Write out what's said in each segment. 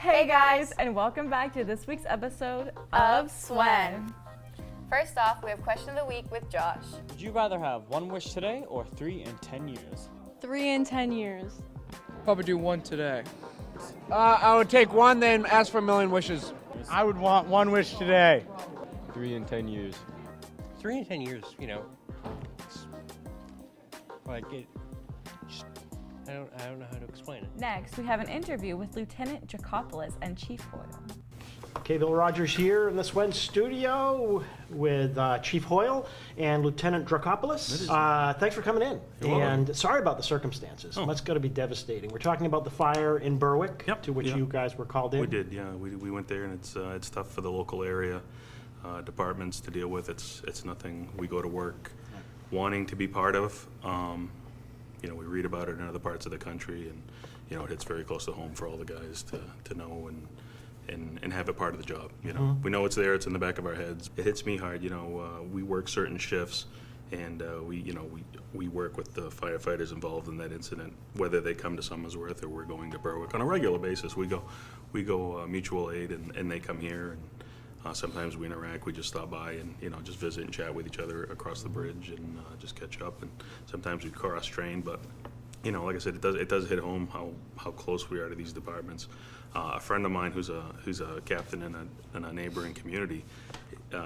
Hey guys, and welcome back to this week's episode of SWEN. First off, we have question of the week with Josh. Would you rather have one wish today or 3 in 10 years? 3 in 10 years. Probably do one today. I would take one, then ask for a million wishes. I would want one wish today. 3 in 10 years. 3 in 10 years, you know, it's like it. I don't know how to explain it. Next, we have an interview with Lieutenant Dracopoulos and Chief Hoyle. Okay, Bill Rogers here in the SWEN studio with Chief Hoyle and Lieutenant Dracopoulos. Thanks for coming in. And sorry about the circumstances. That's got to be devastating. We're talking about the fire in Berwick, to which you guys were called in. We did, yeah. We went there, and it's tough for the local area departments to deal with. It's nothing we go to work wanting to be part of. You know, we read about it in other parts of the country, and you know, it hits very close to home for all the guys to know and have it part of the job. You know, we know it's there; it's in the back of our heads. It hits me hard. You know, we work certain shifts, and we work with the firefighters involved in that incident, whether they come to Somersworth or we're going to Berwick on a regular basis. We go mutual aid, and they come here. And sometimes we interact. We just stop by and just visit and chat with each other across the bridge and just catch up. And sometimes we cross train, but like I said, it does hit home how close we are to these departments. A friend of mine who's a captain in a neighboring community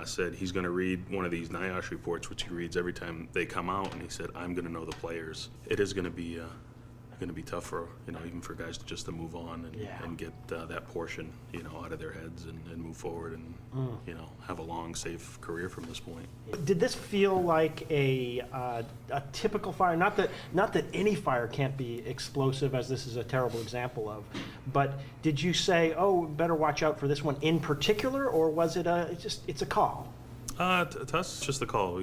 said he's going to read one of these NIOSH reports, which he reads every time they come out, and he said, "I'm going to know the players." It is going to be tough for even for guys to move on and get that portion out of their heads and move forward and have a long, safe career from this point. Did this feel like a typical fire? Not that any fire can't be explosive, as this is a terrible example of, but did you say, "Oh, better watch out for this one" in particular, or was it it's a call? To us, it's just a call.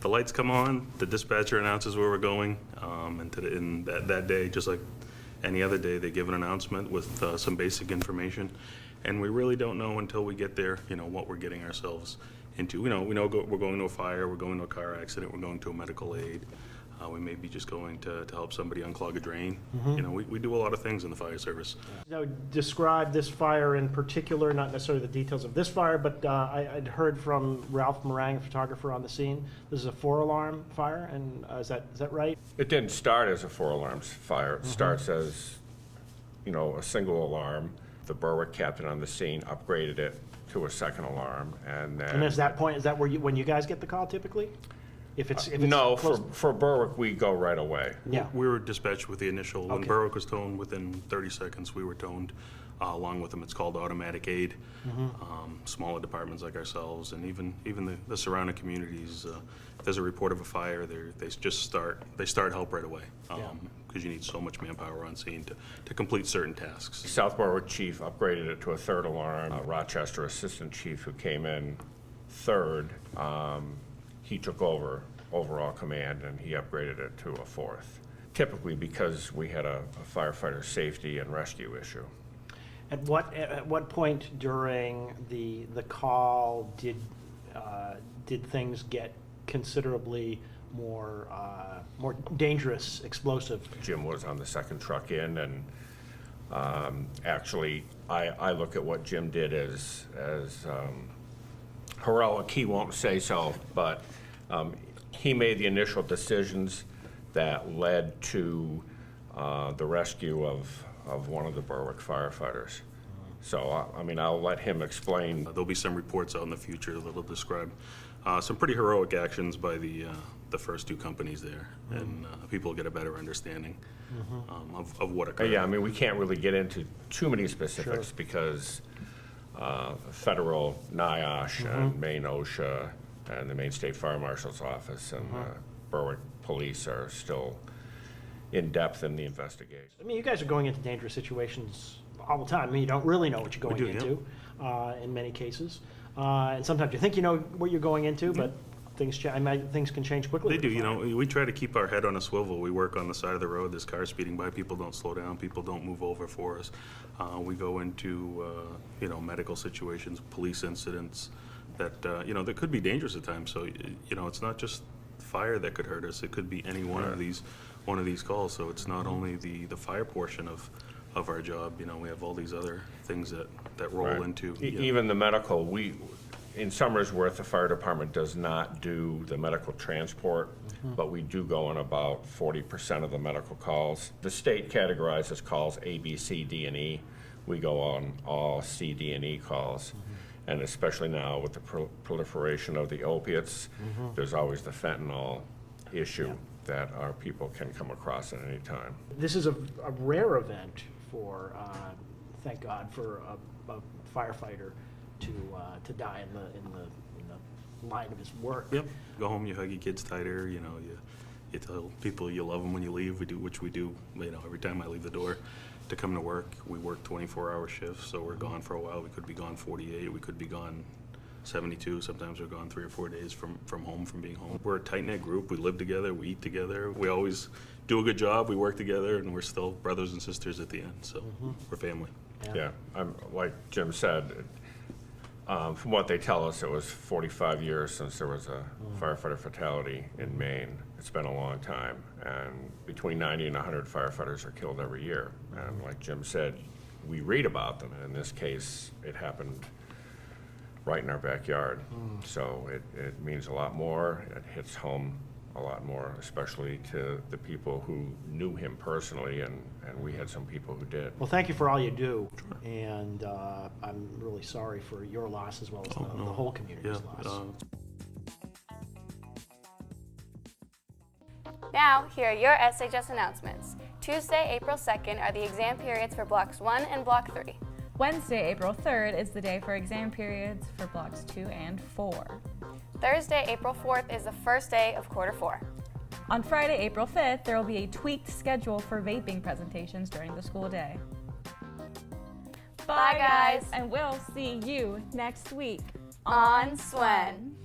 The lights come on, the dispatcher announces where we're going, and that day, just like any other day, they give an announcement with some basic information, and we really don't know until we get there, what we're getting ourselves into. We know we're going to a fire, we're going to a car accident, we're going to a medical aid. We may be just going to help somebody unclog a drain. We do a lot of things in the fire service. Now, describe this fire in particular, not necessarily the details of this fire, but I'd heard from Ralph Morang, a photographer on the scene. This is a 4-alarm fire, and is that right? It didn't start as a 4-alarm fire. It starts as, a single alarm. The Berwick captain on the scene upgraded it to a 2nd alarm, and then. And at that point, is that when you guys get the call typically? If it's no, close... for Berwick, we go right away. Yeah. We were dispatched with the initial. When Berwick was toned, within 30 seconds, we were toned along with them. It's called automatic aid. Smaller departments like ourselves, and even the surrounding communities, if there's a report of a fire, they start help right away, because you need so much manpower on scene to complete certain tasks. South Berwick chief upgraded it to a 3rd alarm. Rochester assistant chief, who came in 3rd, he took over overall command, and he upgraded it to a 4th, typically because we had a firefighter safety and rescue issue. At what point during the call did things get considerably more dangerous, explosive? Jim was on the 2nd truck in, and actually I look at what Jim did as heroic. He won't say so, but he made the initial decisions that led to the rescue of one of the Berwick firefighters. So, I'll let him explain. There'll be some reports out in the future that'll describe some pretty heroic actions by the first 2 companies there, and people get a better understanding of what occurred. Yeah, we can't really get into too many specifics because federal NIOSH and Maine OSHA and the Maine State Fire Marshal's Office and Berwick Police are still in depth in the investigation. You guys are going into dangerous situations all the time. You don't really know what you're going into in many cases. And sometimes you think you know what you're going into, but things can change quickly. They do. We try to keep our head on a swivel. We work on the side of the road. There's cars speeding by. People don't slow down. People don't move over for us. We go into medical situations, police incidents that that could be dangerous at times. So it's not just fire that could hurt us. It could be any one of these calls. So it's not only the fire portion of of our job. You know, we have all these other things that roll Right. into. Even the medical, in Somersworth, the fire department does not do the medical transport, but we do go on about 40% of the medical calls. The state categorizes calls A, B, C, D, and E. We go on all C, D, and E calls. And especially now with the proliferation of the opiates, there's always the fentanyl issue that our people can come across at any time. This is a rare event for, thank God, for a firefighter to die in the line of his work. Yep. Go home, you hug your kids tighter. You know, you tell people you love them when you leave. We do. You know, every time I leave the door to come to work, we work 24-hour shifts, so we're gone for a while. We could be gone 48. We could be gone 72. Sometimes we're gone 3 or 4 days from home, from being home. We're a tight-knit group. We live together. We eat together. We always do a good job. We work together, and we're still brothers and sisters at the end. So we're family. Yeah, like Jim said, from what they tell us, it was 45 years since there was a firefighter fatality in Maine. It's been a long time, and between 90 and 100 firefighters are killed every year. And like Jim said, we read about them, and in this case, it happened right in our backyard. So it means a lot more. It hits home a lot more, especially to the people who knew him personally, and we had some people who did. Well, thank you for all you do, and I'm really sorry for your loss as well as the whole community's loss. Now, here are your SHS announcements. Tuesday, April 2nd are the exam periods for Blocks 1 and Block 3. Wednesday, April 3rd is the day for exam periods for Blocks 2 and 4. Thursday, April 4th is the first day of Quarter 4. On Friday, April 5th, there will be a tweaked schedule for vaping presentations during the school day. Bye, guys. And we'll see you next week On SWEN.